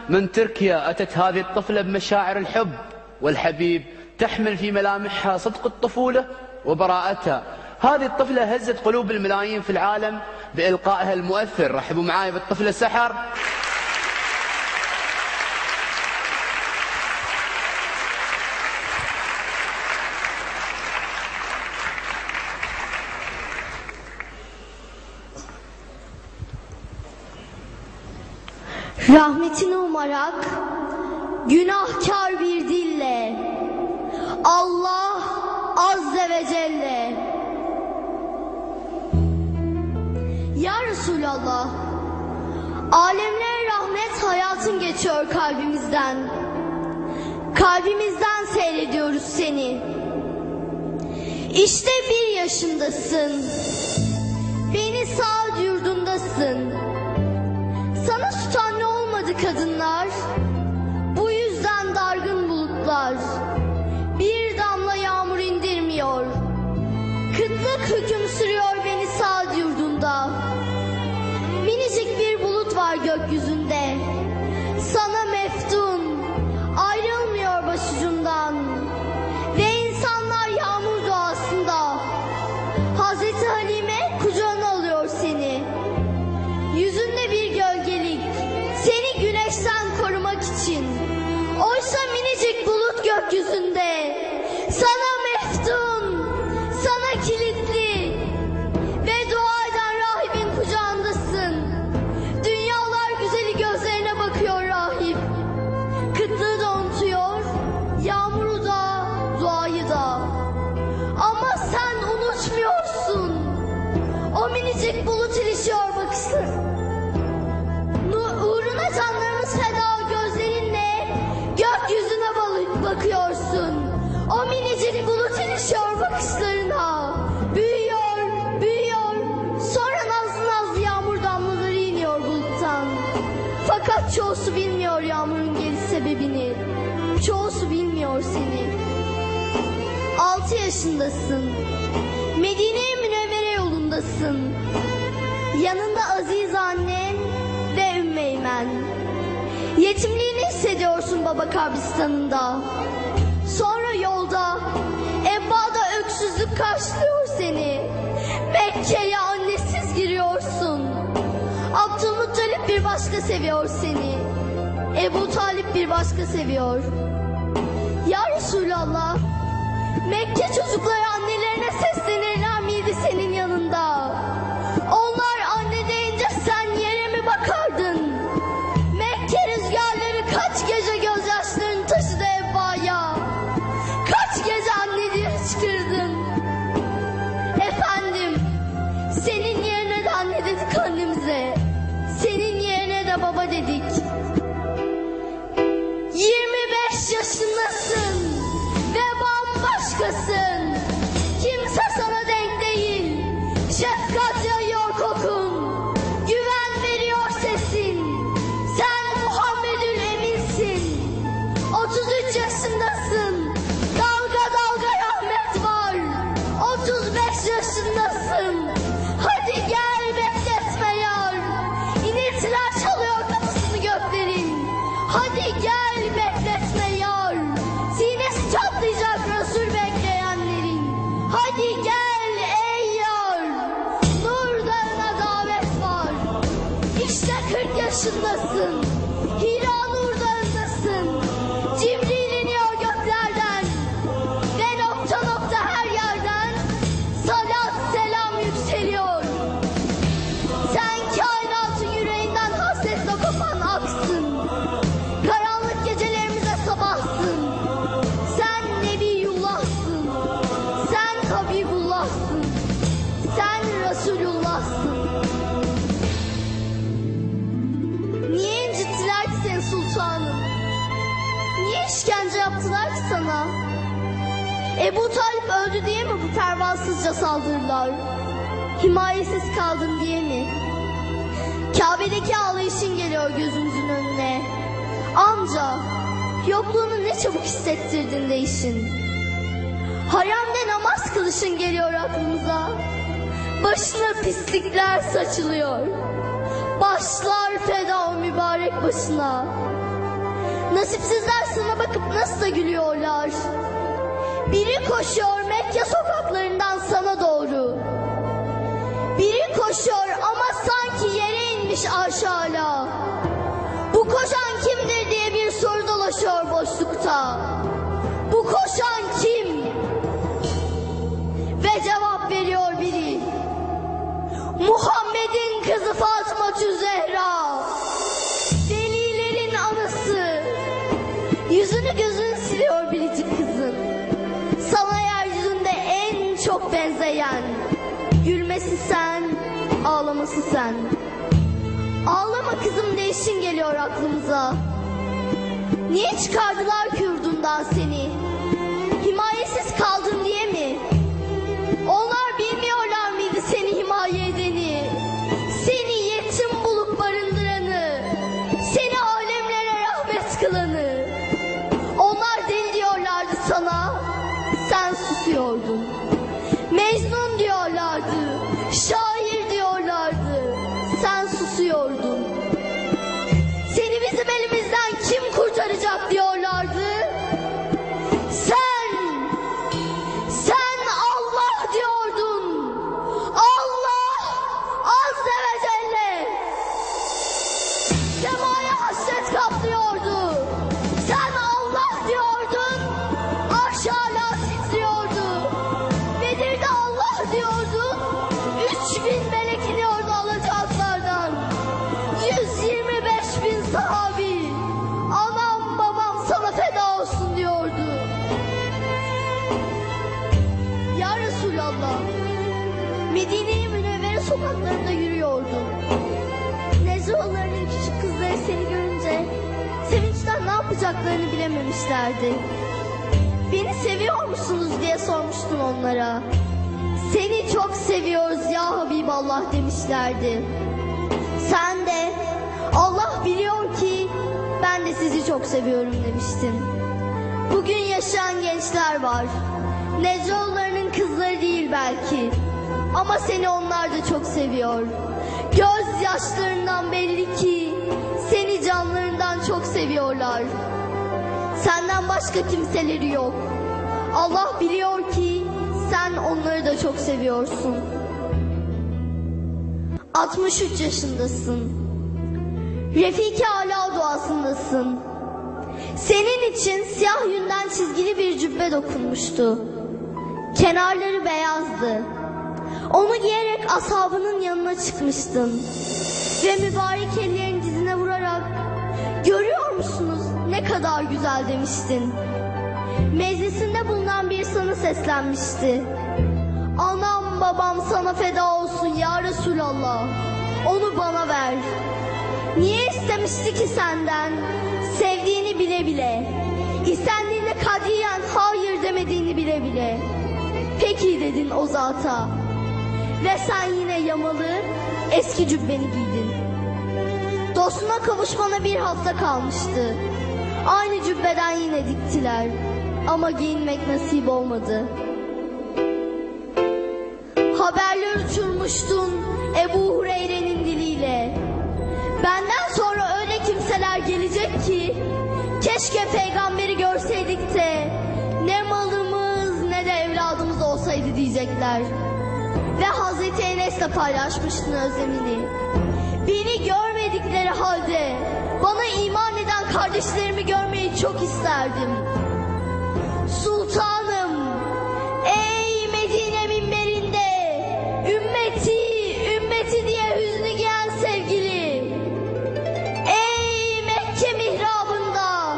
من تركيا أتت هذه الطفلة بمشاعر الحب والحبيب، تحمل في ملامحها صدق الطفولة وبراءتها. هذه الطفلة هزت قلوب الملايين في العالم بإلقائها المؤثر. رحبوا معاي بالطفلة سحر. Rahmetini umarak günahkar bir dille Allah Azze ve Celle. Ya Resulallah, alemlere rahmet, hayatın geçiyor kalbimizden. Kalbimizden seyrediyoruz seni. İşte 1 yaşındasın, beni Saad yurdundasın. Sana süt anne olmadı kadınlar, bu yüzden dargın bulutlar. Bir damla yağmur indirmiyor, kıtlık hüküm sürüyor beni Saad yurdunda. Minicik bir bulut var gökyüzünde, sana meftun, ayrılmıyor başucundan. Ve insanlar yağmur duasında, Hazreti Halime kucağına alıyor seni. Yüzünde bir gölgelik, seni güneşten korumak için. Oysa minicik bulut gökyüzünde, sana meftun, sana kilitli. Ve dua eden rahibin kucağındasın. Dünyalar güzeli gözlerine bakıyor rahip. Kıtlığı da unutuyor, yağmuru da, duayı da. Ama sen unutmuyorsun. O minicik bulut ilişiyor bakışları. Uğruna canlarımız feda gözlerinle gökyüzüne bakıyorsun. O minicik bulut ilişiyor bakışlarına. Büyüyor, büyüyor. Sonra nazlı nazlı yağmur damlaları iniyor buluttan. Fakat çoğusu bilmiyor yağmurun geliş sebebini. Çoğusu bilmiyor seni. 6 yaşındasın. Medine-i Münevvere yolundasın. Yanında aziz annen ve Ümmü Eymen. Yetimliğini hissediyorsun baba kabristanında. Sonra yolda, Ebba'da öksüzlük karşılıyor seni. Mekke'ye annesiz giriyorsun. Abdülmuttalip bir başka seviyor seni. Ebu Talip bir başka seviyor. Ya Resulallah, Mekke çocukları annelerine seslenirler miydi senin yanında? Onlar anne deyince sen yere mi bakardın? Mekke rüzgarları kaç gece gözyaşlarını taşıdı Ebba'ya. Kaç gece anne diye hıçkırdın. Efendim, senin yerine de anne dedik annemize. Senin yerine de baba dedik. 25 yaşındasın ve bambaşkasın. Kimse sana denk değil. Şefkat yayıyor kokun, güven veriyor sesin. Sen Muhammedül Emin'sin. 33 yaşındasın. Dalga dalga rahmet var. 35 yaşındasın. Hadi gel bekletme yar. İniltiler çalıyor kapısını göklerin. Hadi gel bekletme yar. Sinesi çatlayacak Resul bekleyenlerin. Hadi gel ey yar. Nur Dağı'na davet var. İşte 40 yaşındasın. Hira Nur Dağı'ndasın. Cibril iniyor göklerden. Ve nokta nokta her yerden salat selam yükseliyor. Sen kainatın yüreğinden hasretle kopan aksın. Karanlık gecelerimize sabahsın. Sen Nebiyullah'sın. Sen Habibullah'sın. Sen Resulullah'sın. Niye incittiler ki seni sultanım? Niye işkence yaptılar ki sana? Ebu Talip öldü diye mi bu pervasızca saldırılar? Himayesiz kaldın diye mi? Kabe'deki ağlayışın geliyor gözümüzün önüne. Amca, yokluğunu ne çabuk hissettirdin değişin. Haremde namaz kılışın geliyor aklımıza. Başına pislikler saçılıyor. başlar feda o mübarek başına. Nasipsizler sana bakıp nasıl da gülüyorlar. Biri koşuyor Mekke sokaklarından sana doğru. Biri koşuyor ama sanki yere inmiş aşağıya. Bu koşan kimdir diye bir soru dolaşıyor boşlukta. Bu koşan kim? Ve cevap veriyor biri. Muhammed'in kızı Fatıma-tü Zehra. Delilerin anası. Yüzünü gözünü siliyor biricik kızın. Sana yeryüzünde en çok benzeyen. Gülmesi sen, ağlaması sen. Ağlama kızım değişin geliyor aklımıza. Niye çıkardılar ki yurdundan seni? Himayesiz kaldın diye mi? Onlar bilmiyorlar mıydı seni himaye edeni? Seni yetim bulup barındıranı, seni alemlere rahmet kılanı. Onlar deli diyorlardı sana, sen susuyordun. Mecnun diyorlardı, şair diyorlardı, sen susuyordun. Seni bizim elimizden kim kurtaracak diyorlardı. Sen Allah diyordun. Allah Azze ve Celle. Semaya hasret kaplıyordu. Sen Allah diyordun. Arş âlâ titriyordu. Bedir'de Allah diyordun. 3000 melek iniyordu alacaklardan. 125.000 sahabi. Anam babam sana feda olsun diyordu. Ya Resulallah, Medine-i Münevvere sokaklarında yürüyordun. Necroğullarının küçük kızları seni görünce sevinçten ne yapacaklarını bilememişlerdi. Beni seviyor musunuz diye sormuştun onlara. Seni çok seviyoruz ya Habiballah demişlerdi. Sen de Allah biliyor ki ben de sizi çok seviyorum demiştin. Bugün yaşayan gençler var. Necroğullarının kızları değil belki. Ama seni onlar da çok seviyor. Gözyaşlarından belli ki seni canlarından çok seviyorlar. Senden başka kimseleri yok. Allah biliyor ki sen onları da çok seviyorsun. 63 yaşındasın. Refiki Ala duasındasın. Senin için siyah yünden çizgili bir cübbe dokunmuştu. Kenarları beyazdı. Onu giyerek ashabının yanına çıkmıştın. Ve mübarek ellerini dizine vurarak "Görüyor musunuz ne kadar güzel" demiştin. Meclisinde bulunan bir sana seslenmişti. "Anam babam sana feda olsun ya Resulallah. Onu bana ver." Niye istemişti ki senden? Sevdiğini bile bile. İstendiğinde kadiyen hayır demediğini bile bile. Peki dedin o zata. Ve sen yine yamalı eski cübbeni giydin. Dostuna kavuşmana bir hafta kalmıştı. Aynı cübbeden yine diktiler. Ama giyinmek nasip olmadı. Haberler uçurmuştun Ebu Hureyre'nin diliyle. Benden sonra öyle kimseler gelecek ki keşke peygamberi görseydik de ne malımız ne de evladımız olsaydı diyecekler. Ve Hazreti Enes'le paylaşmıştın özlemini. Beni görmedikleri halde bana iman eden kardeşlerimi görmeyi çok isterdim. Sultanım, ey Medine minberinde ümmeti diye hüznü giyen sevgili. Ey Mekke mihrabında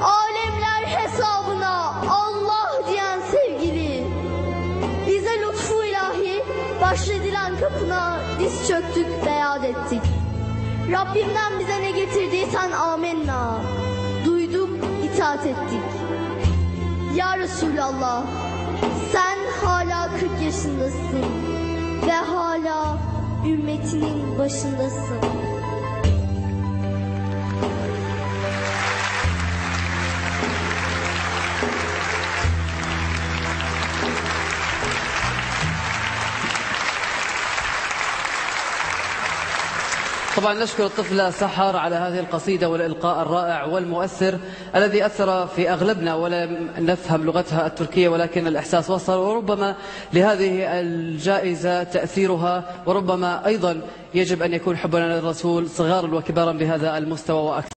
alemler hesabına Allah diyen sevgili. Bize lütfu ilahi bahşedilen kapına diz çöktük, beyat ettik. Rabbimden bize ne getirdiysen amenna. Duyduk, itaat ettik. Ya Resulallah, sen hala 40 yaşındasın ve hala ümmetinin başındasın. طبعا نشكر الطفلة سحر على هذه القصيدة والإلقاء الرائع والمؤثر الذي أثر في أغلبنا ولم نفهم لغتها التركية، ولكن الإحساس وصل. وربما لهذه الجائزة تأثيرها، وربما أيضا يجب أن يكون حبنا للرسول صغارا وكبارا بهذا المستوى وأكثر.